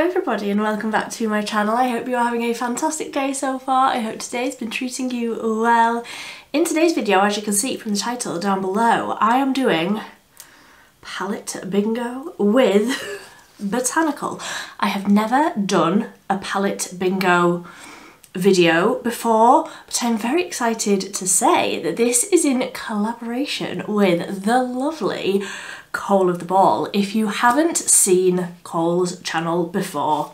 everybody and welcome back to my channel. I hope you're having a fantastic day so far. I hope today's been treating you well. In today's video, as you can see from the title down below, I am doing palette bingo with Botanical. I have never done a palette bingo video before, but I'm very excited to say that this is in collaboration with the lovely Cole of the Ball. If you haven't seen Cole's channel before,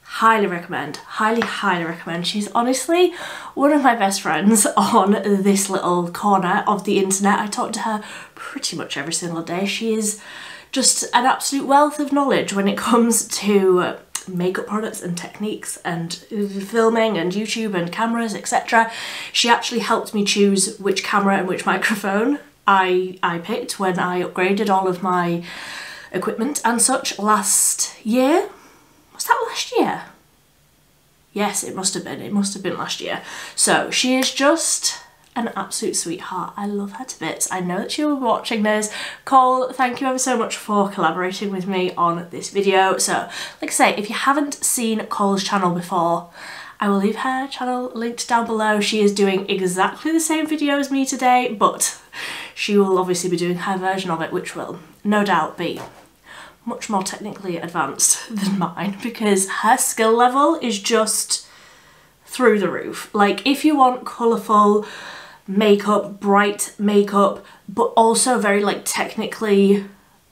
highly recommend, highly recommend. She's honestly one of my best friends on this little corner of the internet. I talk to her pretty much every single day. She is just an absolute wealth of knowledge when it comes to makeup products and techniques and filming and YouTube and cameras, etc. She actually helped me choose which camera and which microphone I picked when I upgraded all of my equipment and such last year. Was that last year? Yes, it must have been. It must have been last year. So she is just an absolute sweetheart. I love her to bits. I know that she'll be watching this. Cole, thank you ever so much for collaborating with me on this video. So, like I say, if you haven't seen Cole's channel before, I will leave her channel linked down below. She is doing exactly the same video as me today, but she will obviously be doing her version of it, which will no doubt be much more technically advanced than mine, because her skill level is just through the roof. Like, if you want colourful makeup, bright makeup, but also very like technically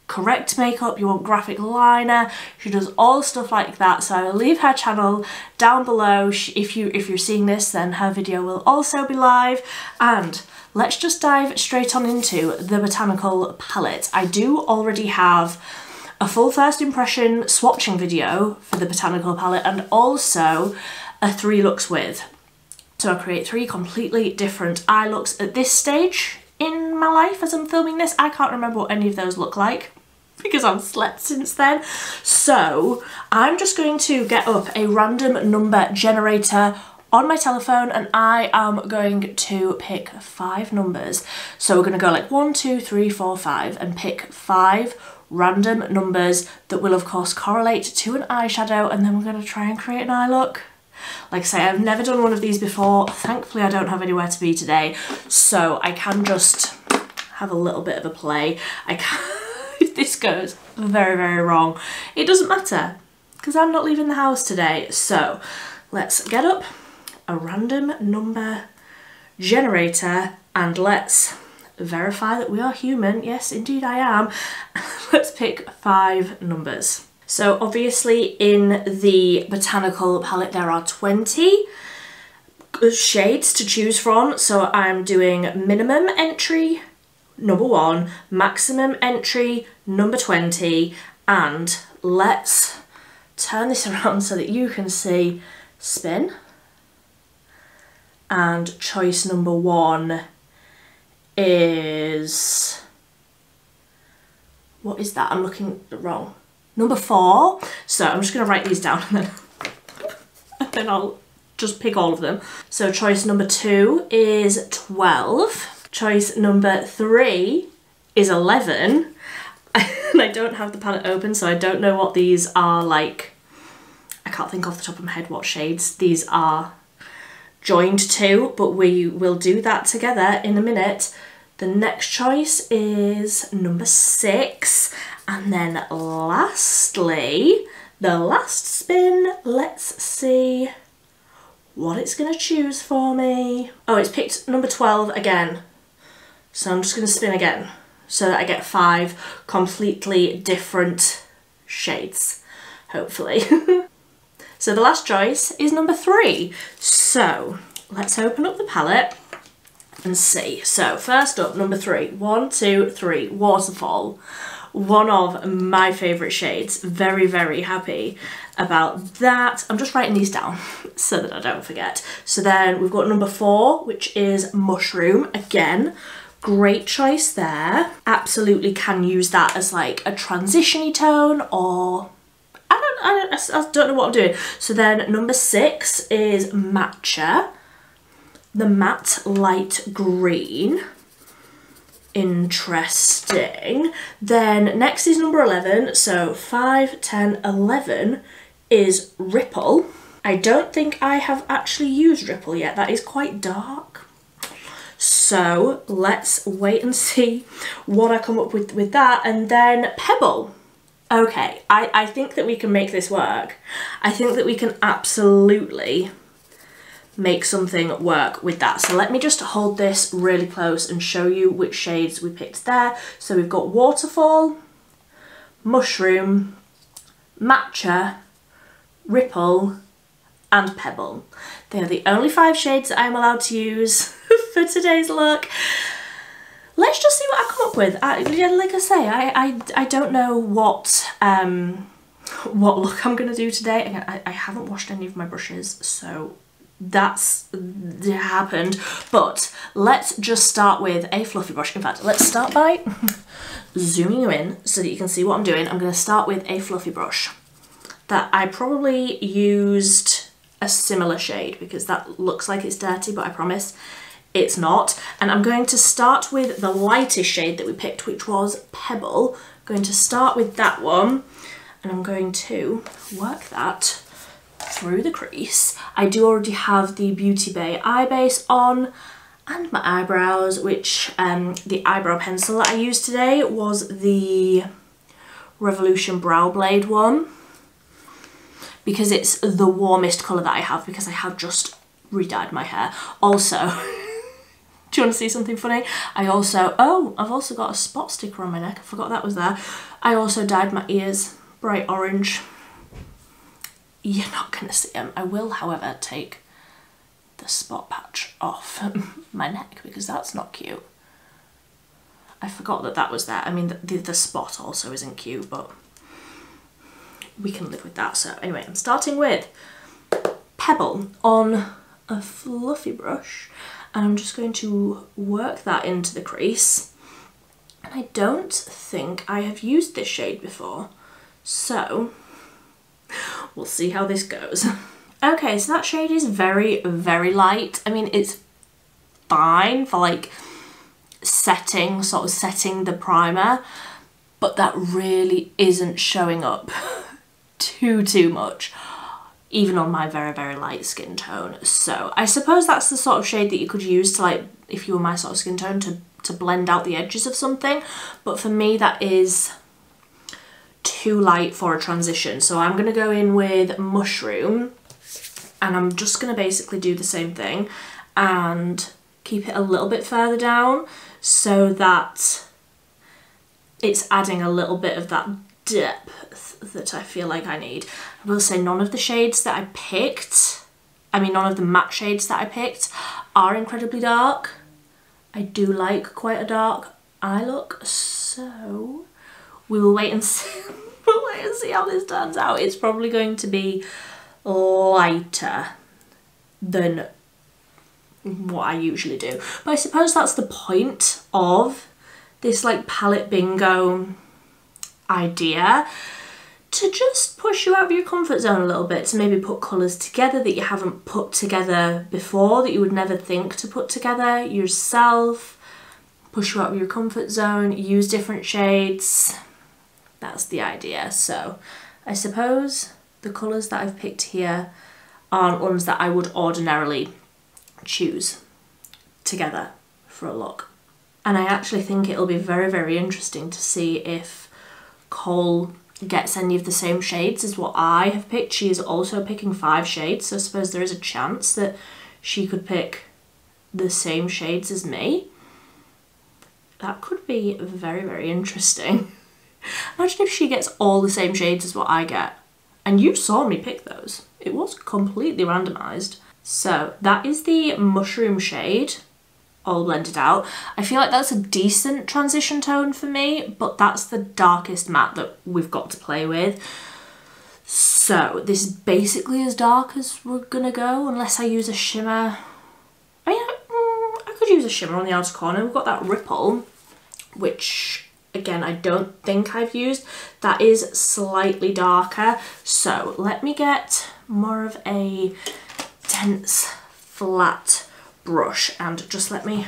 correct makeup, you want graphic liner, she does all stuff like that. So I will leave her channel down below. If you're seeing this, then her video will also be live. And let's just dive straight on into the Botanical palette. I do already have a full first impression swatching video for the Botanical palette and also a 3 looks with. So I create 3 completely different eye looks at this stage in my life as I'm filming this. I can't remember what any of those look like because I've slept since then. So I'm just going to get up a random number generator on my telephone and I am going to pick 5 numbers. So we're going to go like 1, 2, 3, 4, 5 and pick 5 random numbers that will of course correlate to an eyeshadow, and then we're going to try and create an eye look. Like I say, I've never done one of these before. Thankfully I don't have anywhere to be today, so I can just have a little bit of a play. I can if this goes very wrong, it doesn't matter because I'm not leaving the house today. So let's get up a random number generator and let's verify that we are human. Yes, indeed I am. Let's pick 5 numbers. So obviously in the Botanical palette there are 20 shades to choose from. So I'm doing minimum entry number 1, maximum entry number 20, and let's turn this around so that you can see. Spin. And choice number 1 is, what is that? I'm looking wrong. Number 4. So I'm just going to write these down and then I'll just pick all of them. So choice number 2 is 12. Choice number 3 is 11. And I don't have the palette open, so I don't know what these are like. I can't think off the top of my head what shades these are joined to, but we will do that together in a minute. The next choice is number 6. And then lastly, the last spin, let's see what it's going to choose for me. Oh, it's picked number 12 again. So I'm just going to spin again so that I get 5 completely different shades, hopefully. So the last choice is number 3. So let's open up the palette and see. So first up, number 3. 1, 2, 3, Waterfall. One of my favourite shades. Very happy about that. I'm just writing these down so that I don't forget. So then we've got number 4, which is Mushroom. Again, great choice there. Absolutely can use that as like a transition-y tone, or I don't know what I'm doing. So then number 6 is Matcha, the matte light green. interesting. Then next is number 11. So 5, 10, 11 is Ripple. I don't think I have actually used Ripple yet. That is quite dark. So let's wait and see what I come up with that. And then Pebble. Okay, I think that we can make this work. I think that we can absolutely make something work with that. So let me just hold this really close and show you which shades we picked there. So we've got Waterfall, Mushroom, Matcha, Ripple, and Pebble. They are the only 5 shades that I'm allowed to use for today's look. Let's just see what I come up with. Like I say, I don't know what look I'm gonna do today. Again, I haven't washed any of my brushes, so that's happened. But let's just start with a fluffy brush. In fact, let's start by zooming you in so that you can see what I'm doing. I'm gonna start with a fluffy brush that I probably used a similar shade because that looks like it's dirty, but I promise it's not. And I'm going to start with the lightest shade that we picked, which was Pebble. I'm going to start with that one, and I'm going to work that through the crease. I do already have the Beauty Bay eye base on and my eyebrows, which the eyebrow pencil that I used today was the Revolution Brow Blade one, because it's the warmest colour that I have, because I have just re-dyed my hair. Also, do you want to see something funny? I've also got a spot sticker on my neck. I forgot that was there. I also dyed my ears bright orange. You're not going to see them. I will, however, take the spot patch off my neck because that's not cute. I forgot that that was there. I mean, the spot also isn't cute, but we can live with that. So anyway, I'm starting with Pebble on a fluffy brush, and I'm just going to work that into the crease. And I don't think I have used this shade before, so we'll see how this goes. Okay, so that shade is very, very light. I mean, it's fine for like setting the primer, but that really isn't showing up too much, even on my very, very light skin tone. So I suppose that's the sort of shade that you could use to, like, if you were my sort of skin tone, to blend out the edges of something. But for me, that is too light for a transition. So I'm going to go in with Mushroom, and I'm just going to basically do the same thing and keep it a little bit further down so that it's adding a little bit of that depth that I feel like I need. I will say none of the shades that I picked, none of the matte shades that I picked are incredibly dark. I do like quite a dark eye look, so we will wait and see. We'll wait and see how this turns out. It's probably going to be lighter than what I usually do, but I suppose that's the point of this, like, palette bingo idea, to just push you out of your comfort zone a little bit, to maybe put colours together that you haven't put together before, that you would never think to put together yourself, push you out of your comfort zone, use different shades. That's the idea. So I suppose the colours that I've picked here aren't ones that I would ordinarily choose together for a look. And I actually think it'll be very, very interesting to see if Cole gets any of the same shades as what I have picked. She is also picking 5 shades, so I suppose there is a chance that she could pick the same shades as me. That could be very, very interesting. Imagine if she gets all the same shades as what I get. And you saw me pick those. It was completely randomised. So that is the Mushroom shade, all blended out. I feel like that's a decent transition tone for me, but that's the darkest matte that we've got to play with. So this is basically as dark as we're gonna go, unless I use a shimmer. I mean, I could use a shimmer on the outer corner. We've got that Ripple, which again, I don't think I've used. That is slightly darker. So let me get more of a dense, flat brush and just let me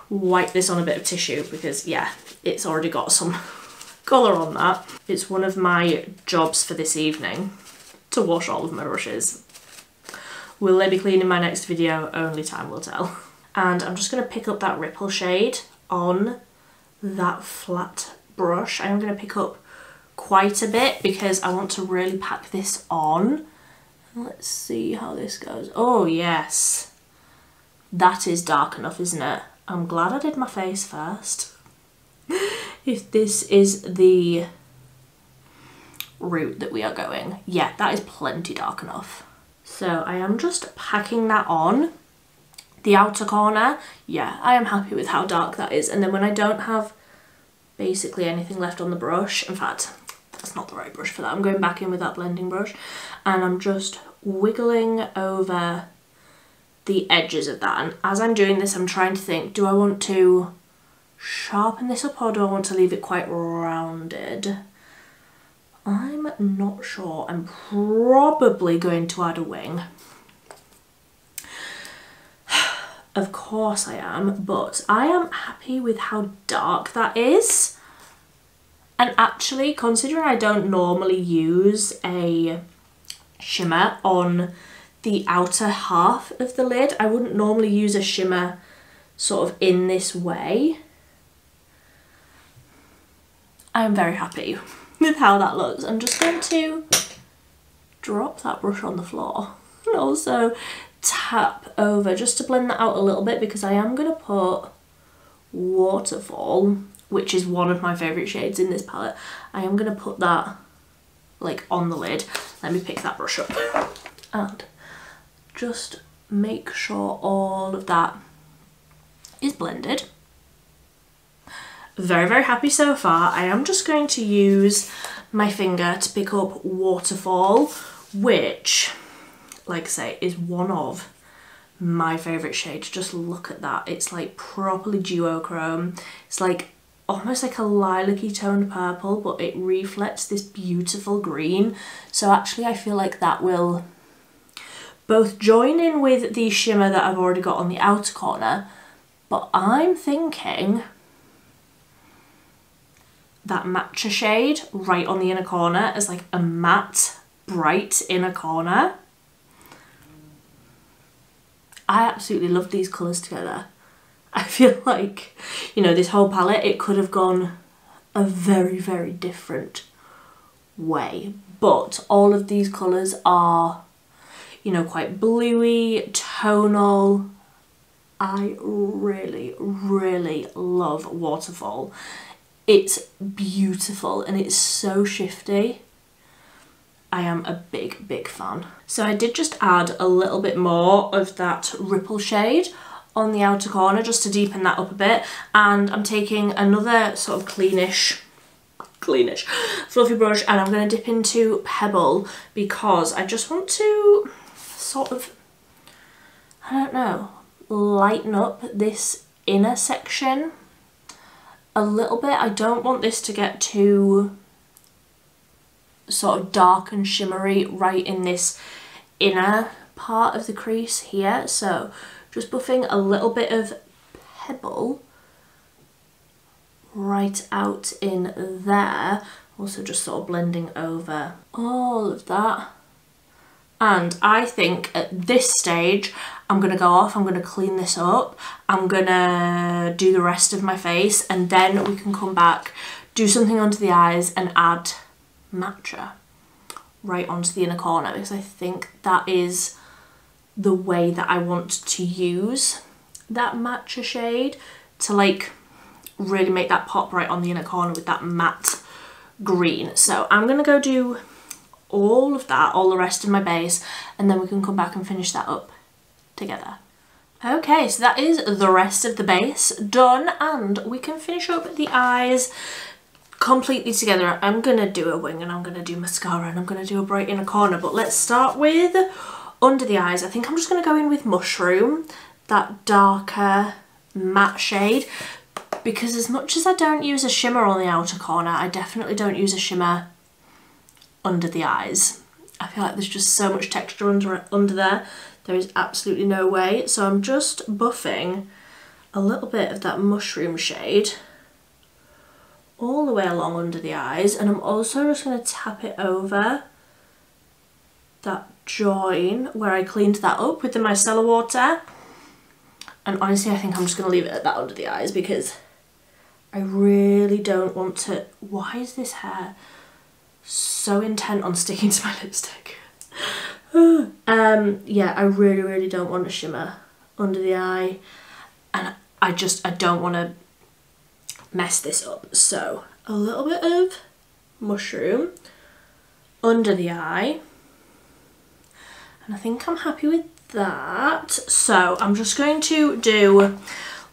wipe this on a bit of tissue because yeah, it's already got some colour on that. It's one of my jobs for this evening to wash all of my brushes. Will they be clean in my next video? Only time will tell. And I'm just going to pick up that Ripple shade on that flat brush. I am going to pick up quite a bit because I want to really pack this on. Let's see how this goes. Oh yes, that is dark enough, isn't it? I'm glad I did my face first. If this is the route that we are going, yeah, that is plenty dark enough. So I am just packing that on. The outer corner, yeah, I am happy with how dark that is. And then when I don't have basically anything left on the brush, in fact, that's not the right brush for that. I'm going back in with that blending brush and I'm just wiggling over the edges of that. And as I'm doing this, I'm trying to think, do I want to sharpen this up or do I want to leave it quite rounded? I'm not sure. I'm probably going to add a wing. Of course I am, but I am happy with how dark that is. And actually, considering I don't normally use a shimmer on the outer half of the lid, I wouldn't normally use a shimmer sort of in this way. I'm very happy with how that looks. I'm just going to drop that brush on the floor and also tap over just to blend that out a little bit because I am going to put Waterfall, which is one of my favourite shades in this palette. I am going to put that like on the lid. Let me pick that brush up and just make sure all of that is blended. Very, very happy so far. I am just going to use my finger to pick up Waterfall, which, like I say, is one of my favourite shades. Just look at that. It's like properly duochrome. It's like almost like a lilac-y toned purple, but it reflects this beautiful green. So actually I feel like that will both join in with the shimmer that I've already got on the outer corner, but I'm thinking that matcha shade right on the inner corner as like a matte, bright inner corner. I absolutely love these colours together. I feel like, you know, this whole palette, it could have gone a very, very different way. But all of these colours are, you know, quite bluey, tonal. I really, really love Waterfall. It's beautiful and it's so shifty. I am a big, big fan. So I did just add a little bit more of that Ripple shade on the outer corner just to deepen that up a bit. And I'm taking another sort of cleanish fluffy brush and I'm going to dip into Pebble because I just want to sort of, I don't know, lighten up this inner section a little bit. I don't want this to get too sort of dark and shimmery right in this inner part of the crease here. So just buffing a little bit of Pebble right out in there. Also just sort of blending over all of that. And I think at this stage, I'm going to go off, I'm going to clean this up, I'm going to do the rest of my face, and then we can come back, do something under the eyes and add matcha right onto the inner corner, because I think that is the way that I want to use that matcha shade to like really make that pop right on the inner corner with that matte green. So I'm going to go do all of that, all the rest of my base, and then we can come back and finish that up together. Okay, so that is the rest of the base done, and we can finish up the eyes completely together. I'm gonna do a wing and I'm gonna do mascara and I'm gonna do a bright inner corner, but let's start with under the eyes. I think I'm just gonna go in with Mushroom, that darker matte shade, because as much as I don't use a shimmer on the outer corner, I definitely don't use a shimmer under the eyes. I feel like there's just so much texture under there. There is absolutely no way. So I'm just buffing a a little bit of that mushroom shade all the way along under the eyes, and I'm also just going to tap it over that join where I cleaned that up with the micellar water. And honestly, I think I'm just going to leave it at that under the eyes because I really don't want to... Why is this hair so intent on sticking to my lipstick? Yeah, I really don't want a shimmer under the eye, and I don't want to mess this up. So a little bit of mushroom under the eye, and I think I'm happy with that. So I'm just going to do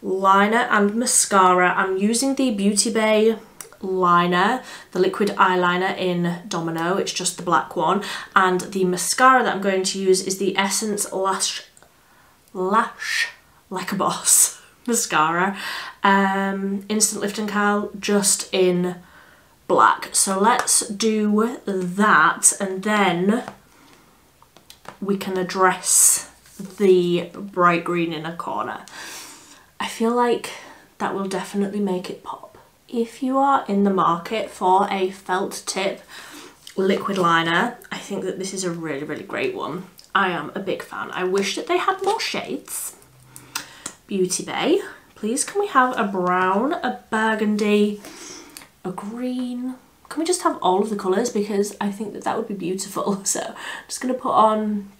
liner and mascara. I'm using the Beauty Bay liner, the liquid eyeliner in Domino, it's just the black one, and the mascara that I'm going to use is the Essence Lash Like a Boss mascara, Instant Lift and Curl, just in black. So let's do that, and then we can address the bright green inner corner. I feel like that will definitely make it pop. If you are in the market for a felt tip liquid liner, I think that this is a really great one. I am a big fan. I wish that they had more shades. Beauty Bay, please can we have a brown, a burgundy, a green? Can we just have all of the colours, because I think that that would be beautiful. So I'm just going to put on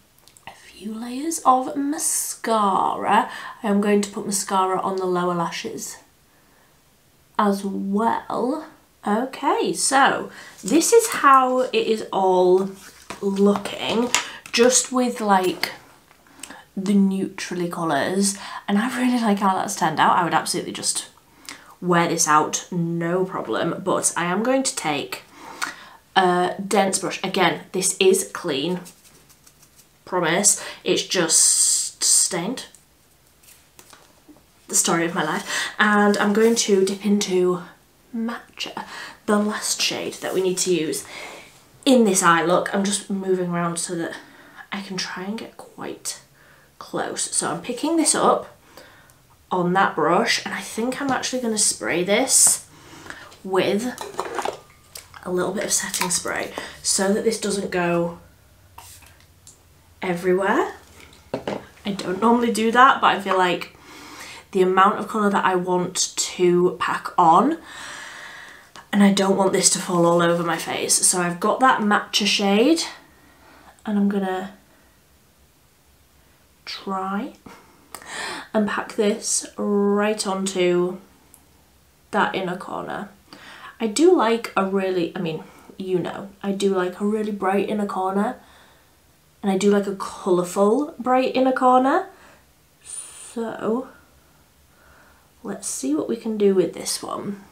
a few layers of mascara. I am going to put mascara on the lower lashes as well. Okay, so this is how it is all looking, just with like the neutrally colours, and I really like how that's turned out. I would absolutely just wear this out, no problem. But I am going to take a dense brush. Again, this is clean, promise, it's just stained. The story of my life. And I'm going to dip into Matcha, the last shade that we need to use in this eye look. I'm just moving around so that I can try and get quite close. So I'm picking this up on that brush, and I think I'm actually going to spray this with a little bit of setting spray so that this doesn't go everywhere. I don't normally do that, but I feel like the amount of colour that I want to pack on, and I don't want this to fall all over my face. So I've got that Matcha shade, and I'm gonna try and pack this right onto that inner corner. I do like a really, I mean, you know, I do like a really bright inner corner, and I do like a colourful bright inner corner. So let's see what we can do with this one.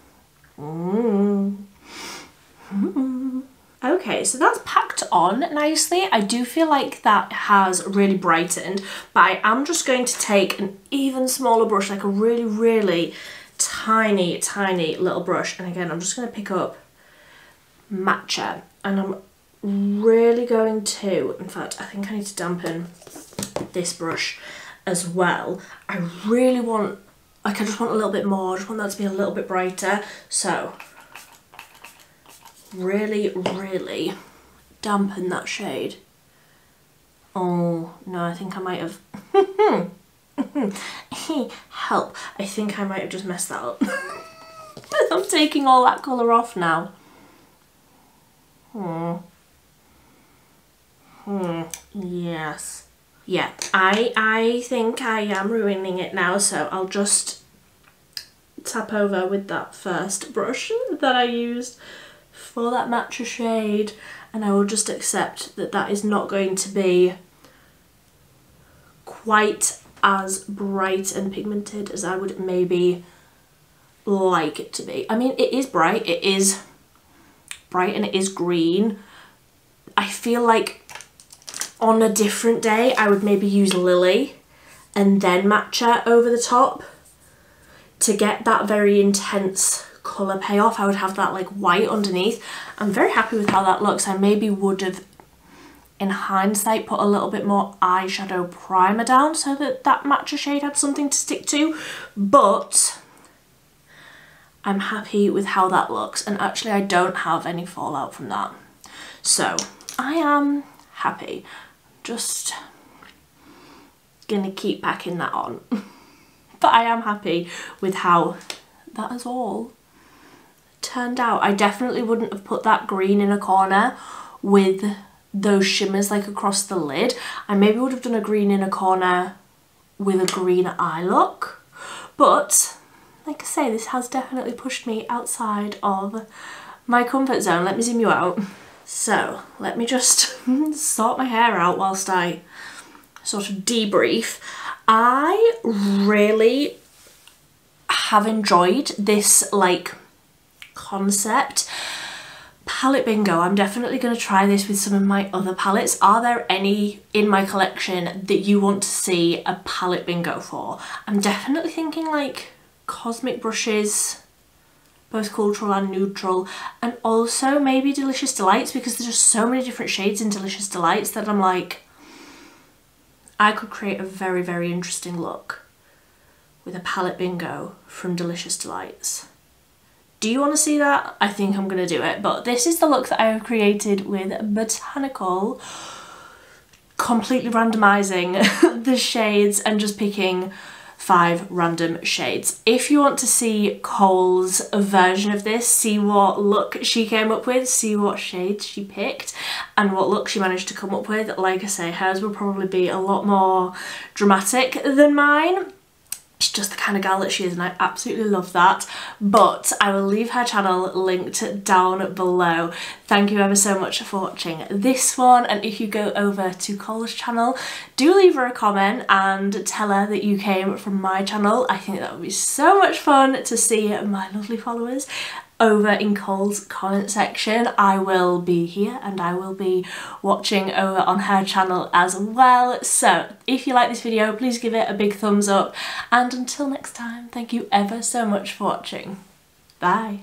Okay, so that's packed on nicely. I do feel like that has really brightened, but I am just going to take an even smaller brush, like a really tiny little brush. And again, I'm just going to pick up Matcha, and I'm really going to, in fact, I think I need to dampen this brush as well. I really want, like, I just want a little bit more, I just want that to be a little bit brighter. So really dampen that shade. Oh no, I think I might have help, I think I might have just messed that up. I'm taking all that colour off now. Yes. Yeah, I think I am ruining it now, so I'll just tap over with that first brush that I used for that Matcha shade, and I will just accept that that is not going to be quite as bright and pigmented as I would maybe like it to be. I mean, it is bright, and it is green. I feel like on a different day I would maybe use Lily and then Matcha over the top to get that very intense colour payoff. I would have that like white underneath. I'm very happy with how that looks. I maybe would have in hindsight put a little bit more eyeshadow primer down so that that matcha shade had something to stick to, but I'm happy with how that looks, and actually I don't have any fallout from that. So I am happy. Just gonna keep packing that on. But I am happy with how that is all turned out. I definitely wouldn't have put that green in a corner with those shimmers like across the lid. I maybe would have done a green in a corner with a green eye look. But like I say, this has definitely pushed me outside of my comfort zone. Let me zoom you out. So let me just sort my hair out whilst I sort of debrief. I really have enjoyed this like concept palette bingo. I'm definitely going to try this with some of my other palettes. Are there any in my collection that you want to see a palette bingo for? I'm definitely thinking like cosmic brushes, both cultural and neutral, and also maybe Delicious Delights, because there's just so many different shades in Delicious Delights that I'm like, I could create a very, very interesting look with a palette bingo from Delicious Delights. Do you want to see that? I think I'm going to do it, but this is the look that I have created with Botanical, completely randomizing the shades and just picking 5 random shades. If you want to see Cole's version of this, see what look she came up with, see what shades she picked and what look she managed to come up with, like I say, hers will probably be a lot more dramatic than mine. She's just the kind of gal that she is, and I absolutely love that. But I will leave her channel linked down below. Thank you ever so much for watching this one, and if you go over to Cole's channel, do leave her a comment and tell her that you came from my channel. I think that would be so much fun to see my lovely followers over in Cole's comment section. I will be here and I will be watching over on her channel as well. So if you like this video, please give it a big thumbs up, and until next time, thank you ever so much for watching. Bye.